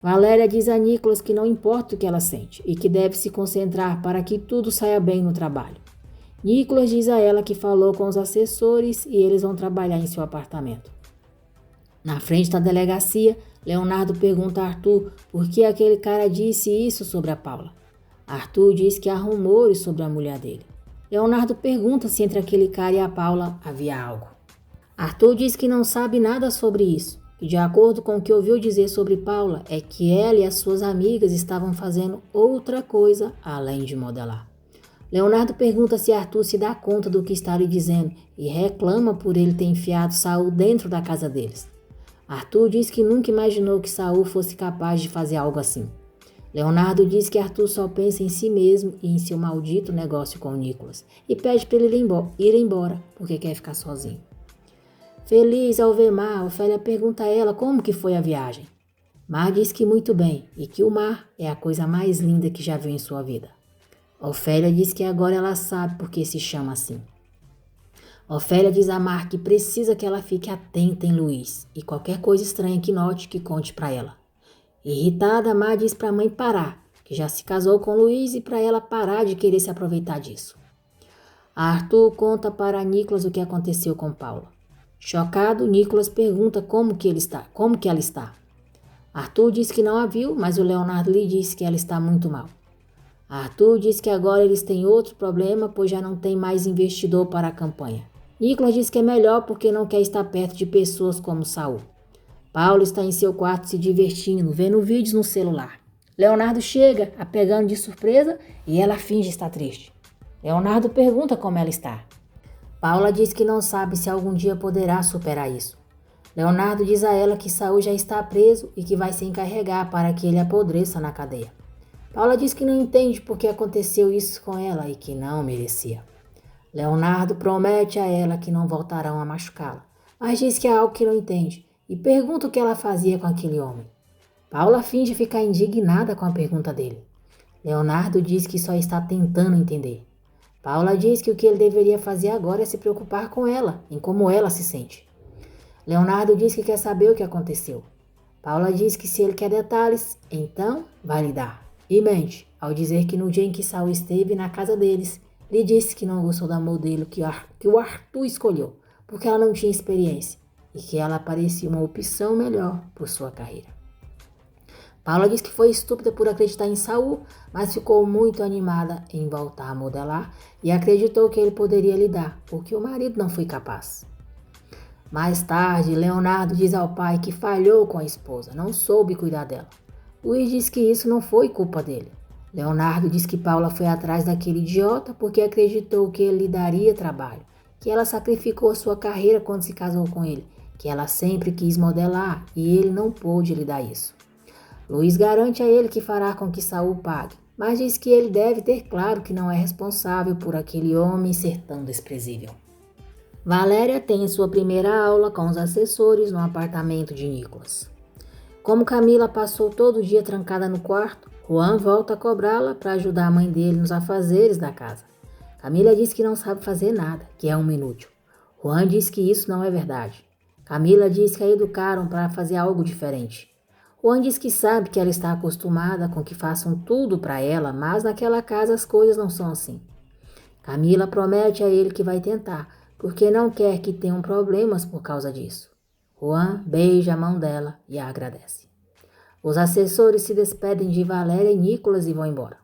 Valéria diz a Nicolas que não importa o que ela sente e que deve se concentrar para que tudo saia bem no trabalho. Nicolas diz a ela que falou com os assessores e eles vão trabalhar em seu apartamento. Na frente da delegacia, Leonardo pergunta a Arthur por que aquele cara disse isso sobre a Paula. Arthur diz que há rumores sobre a mulher dele. Leonardo pergunta se entre aquele cara e a Paula havia algo. Arthur diz que não sabe nada sobre isso, e de acordo com o que ouviu dizer sobre Paula, é que ela e as suas amigas estavam fazendo outra coisa além de modelar. Leonardo pergunta se Arthur se dá conta do que está lhe dizendo e reclama por ele ter enfiado Saul dentro da casa deles. Arthur diz que nunca imaginou que Saul fosse capaz de fazer algo assim. Leonardo diz que Arthur só pensa em si mesmo e em seu maldito negócio com o Nicolas e pede para ele ir embora porque quer ficar sozinho. Feliz ao ver Mar, Ofélia pergunta a ela como que foi a viagem. Mar diz que muito bem e que o mar é a coisa mais linda que já viu em sua vida. Ofélia diz que agora ela sabe por que se chama assim. Ofélia diz a Mar que precisa que ela fique atenta em Luiz e qualquer coisa estranha que note que conte para ela. Irritada, Mar diz para a mãe parar, que já se casou com Luiz e para ela parar de querer se aproveitar disso. Arthur conta para Nicolas o que aconteceu com Paula. Chocado, Nicolas pergunta como que ela está. Arthur diz que não a viu, mas o Leonardo lhe diz que ela está muito mal. Arthur diz que agora eles têm outro problema, pois já não tem mais investidor para a campanha. Nicolas diz que é melhor porque não quer estar perto de pessoas como Saul. Paula está em seu quarto se divertindo, vendo vídeos no celular. Leonardo chega, a pegando de surpresa, e ela finge estar triste. Leonardo pergunta como ela está. Paula diz que não sabe se algum dia poderá superar isso. Leonardo diz a ela que Saul já está preso e que vai se encarregar para que ele apodreça na cadeia. Paula diz que não entende por que aconteceu isso com ela e que não merecia. Leonardo promete a ela que não voltarão a machucá-la, mas diz que há algo que não entende e pergunta o que ela fazia com aquele homem. Paula finge ficar indignada com a pergunta dele. Leonardo diz que só está tentando entender. Paula diz que o que ele deveria fazer agora é se preocupar com ela, em como ela se sente. Leonardo diz que quer saber o que aconteceu. Paula diz que se ele quer detalhes, então vai lhe dar. E mente, ao dizer que no dia em que Saul esteve na casa deles, lhe disse que não gostou da modelo que o Arthur escolheu, porque ela não tinha experiência e que ela parecia uma opção melhor por sua carreira. Paula diz que foi estúpida por acreditar em Saul, mas ficou muito animada em voltar a modelar e acreditou que ele poderia lhe dar, o que o marido não foi capaz. Mais tarde, Leonardo diz ao pai que falhou com a esposa, não soube cuidar dela. Luiz diz que isso não foi culpa dele. Leonardo diz que Paula foi atrás daquele idiota porque acreditou que ele lhe daria trabalho, que ela sacrificou sua carreira quando se casou com ele, que ela sempre quis modelar e ele não pôde lhe dar isso. Luiz garante a ele que fará com que Saul pague, mas diz que ele deve ter claro que não é responsável por aquele homem ser tão desprezível. Valéria tem sua primeira aula com os assessores no apartamento de Nicolas. Como Camila passou todo o dia trancada no quarto, Juan volta a cobrá-la para ajudar a mãe dele nos afazeres da casa. Camila diz que não sabe fazer nada, que é um inútil. Juan diz que isso não é verdade. Camila diz que a educaram para fazer algo diferente. Juan diz que sabe que ela está acostumada com que façam tudo para ela, mas naquela casa as coisas não são assim. Camila promete a ele que vai tentar, porque não quer que tenham problemas por causa disso. Juan beija a mão dela e a agradece. Os assessores se despedem de Valéria e Nicolas e vão embora.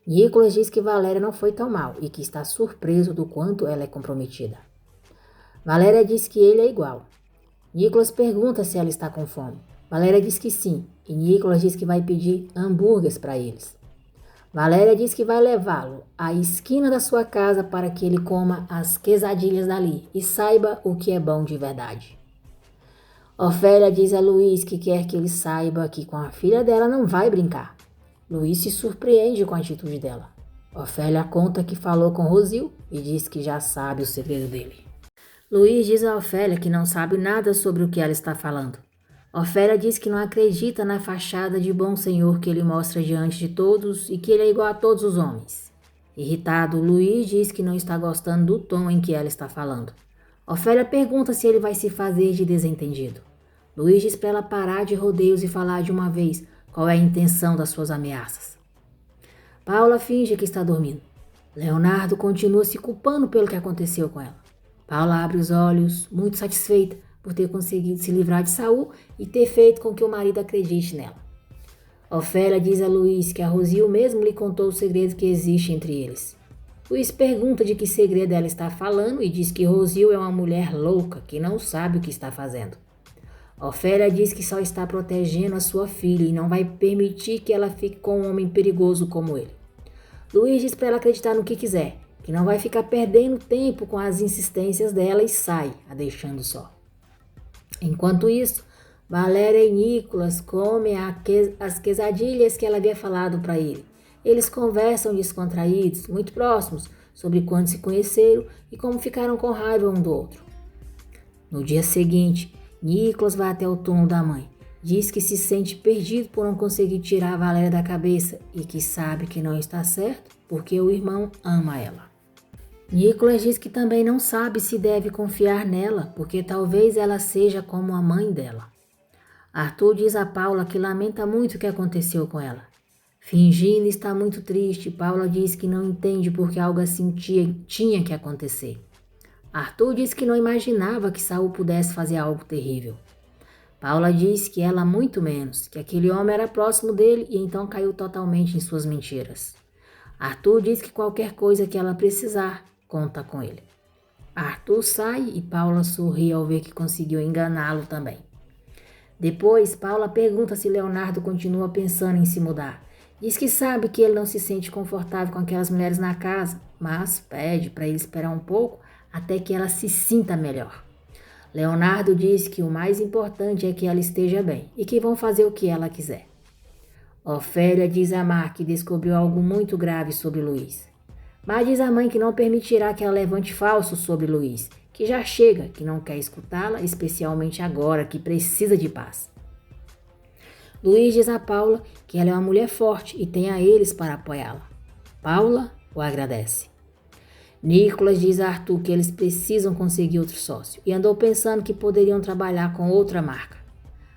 Nicolas diz que Valéria não foi tão mal e que está surpreso do quanto ela é comprometida. Valéria diz que ele é igual. Nicolas pergunta se ela está com fome. Valéria diz que sim, e Nicolas diz que vai pedir hambúrgueres para eles. Valéria diz que vai levá-lo à esquina da sua casa para que ele coma as quesadilhas dali e saiba o que é bom de verdade. Ofélia diz a Luiz que quer que ele saiba que com a filha dela não vai brincar. Luiz se surpreende com a atitude dela. Ofélia conta que falou com Rosil e diz que já sabe o segredo dele. Luiz diz a Ofélia que não sabe nada sobre o que ela está falando. Ofélia diz que não acredita na fachada de bom senhor que ele mostra diante de todos e que ele é igual a todos os homens. Irritado, Luiz diz que não está gostando do tom em que ela está falando. Ofélia pergunta se ele vai se fazer de desentendido. Luiz diz para ela parar de rodeios e falar de uma vez, Qual é a intenção das suas ameaças? Paula finge que está dormindo. Leonardo continua se culpando pelo que aconteceu com ela. Paula abre os olhos, muito satisfeita por ter conseguido se livrar de Saul e ter feito com que o marido acredite nela. Ofélia diz a Luiz que a Rosil mesmo lhe contou o segredo que existe entre eles. Luiz pergunta de que segredo ela está falando e diz que Rosil é uma mulher louca que não sabe o que está fazendo. Ofélia diz que só está protegendo a sua filha e não vai permitir que ela fique com um homem perigoso como ele. Luiz diz para ela acreditar no que quiser, que não vai ficar perdendo tempo com as insistências dela e sai, a deixando só. Enquanto isso, Valéria e Nicolas comem as quesadilhas que ela havia falado para ele. Eles conversam descontraídos, muito próximos, sobre quando se conheceram e como ficaram com raiva um do outro. No dia seguinte, Nicolas vai até o túmulo da mãe. Diz que se sente perdido por não conseguir tirar a Valéria da cabeça e que sabe que não está certo porque o irmão ama ela. Nicolas diz que também não sabe se deve confiar nela porque talvez ela seja como a mãe dela. Arthur diz a Paula que lamenta muito o que aconteceu com ela. Fingindo estar muito triste, Paula diz que não entende porque algo assim tinha que acontecer. Arthur diz que não imaginava que Saul pudesse fazer algo terrível. Paula diz que ela muito menos, que aquele homem era próximo dele e então caiu totalmente em suas mentiras. Arthur diz que qualquer coisa que ela precisar, conta com ele. Arthur sai e Paula sorri ao ver que conseguiu enganá-lo também. Depois, Paula pergunta se Leonardo continua pensando em se mudar. Diz que sabe que ele não se sente confortável com aquelas mulheres na casa, mas pede para ele esperar um pouco até que ela se sinta melhor. Leonardo diz que o mais importante é que ela esteja bem e que vão fazer o que ela quiser. Ofélia diz a Mar que descobriu algo muito grave sobre Luiz. Mar diz à mãe que não permitirá que ela levante falsos sobre Luiz, que já chega, que não quer escutá-la, especialmente agora que precisa de paz. Luiz diz a Paula que ela é uma mulher forte e tem a eles para apoiá-la. Paula o agradece. Nicolas diz a Arthur que eles precisam conseguir outro sócio e andou pensando que poderiam trabalhar com outra marca.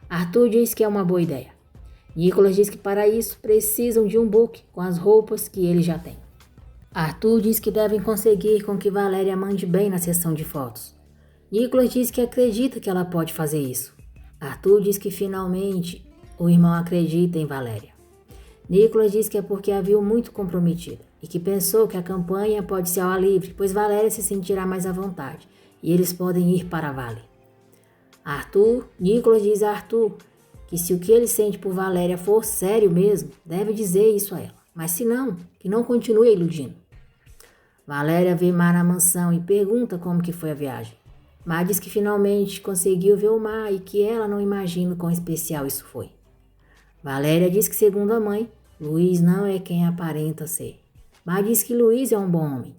Arthur diz que é uma boa ideia. Nicolas diz que para isso precisam de um book com as roupas que ele já tem. Arthur diz que devem conseguir com que Valéria mande bem na sessão de fotos. Nicolas diz que acredita que ela pode fazer isso. Arthur diz que finalmente o irmão acredita em Valéria. Nicolas diz que é porque a viu muito comprometida e que pensou que a campanha pode ser ao ar livre, pois Valéria se sentirá mais à vontade e eles podem ir para Vale. Nicolas diz a Arthur que se o que ele sente por Valéria for sério mesmo, deve dizer isso a ela, mas se não, que não continue a iludindo. Valéria vê Mar na mansão e pergunta como que foi a viagem. Mar diz que finalmente conseguiu ver o mar e que ela não imagina o quão especial isso foi. Valéria diz que, segundo a mãe, Luiz não é quem aparenta ser. Mar diz que Luiz é um bom homem.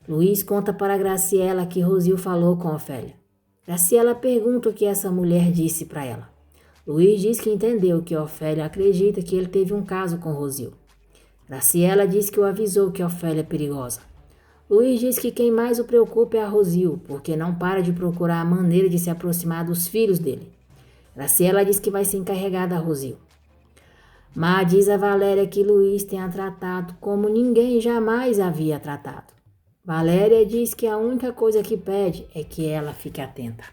Luiz conta para Graciela que Rosil falou com Ofélia. Graciela pergunta o que essa mulher disse para ela. Luiz diz que entendeu que Ofélia acredita que ele teve um caso com Rosil. Graciela diz que o avisou que Ofélia é perigosa. Luiz diz que quem mais o preocupa é a Rosil, porque não para de procurar a maneira de se aproximar dos filhos dele. Graciela diz que vai se encarregar da Rosil. Mar diz a Valéria que Luiz tem a tratado como ninguém jamais havia tratado. Valéria diz que a única coisa que pede é que ela fique atenta.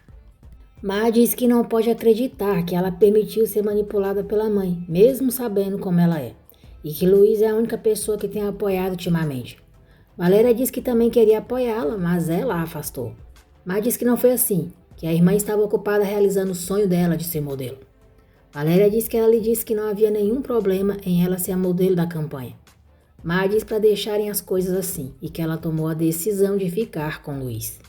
Mar diz que não pode acreditar que ela permitiu ser manipulada pela mãe, mesmo sabendo como ela é, e que Luiz é a única pessoa que tem apoiado ultimamente. Valéria diz que também queria apoiá-la, mas ela a afastou. Mar diz que não foi assim, que a irmã estava ocupada realizando o sonho dela de ser modelo. Valéria diz que ela lhe disse que não havia nenhum problema em ela ser a modelo da campanha. Mar diz para deixarem as coisas assim e que ela tomou a decisão de ficar com Luiz.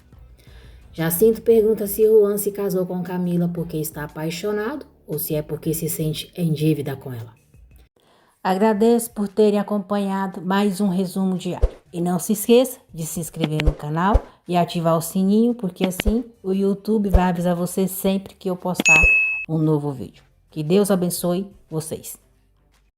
Jacinto pergunta se Juan se casou com Camila porque está apaixonado ou se é porque se sente em dívida com ela. Agradeço por terem acompanhado mais um resumo diário. E não se esqueça de se inscrever no canal e ativar o sininho, porque assim o YouTube vai avisar você sempre que eu postar um novo vídeo. Que Deus abençoe vocês.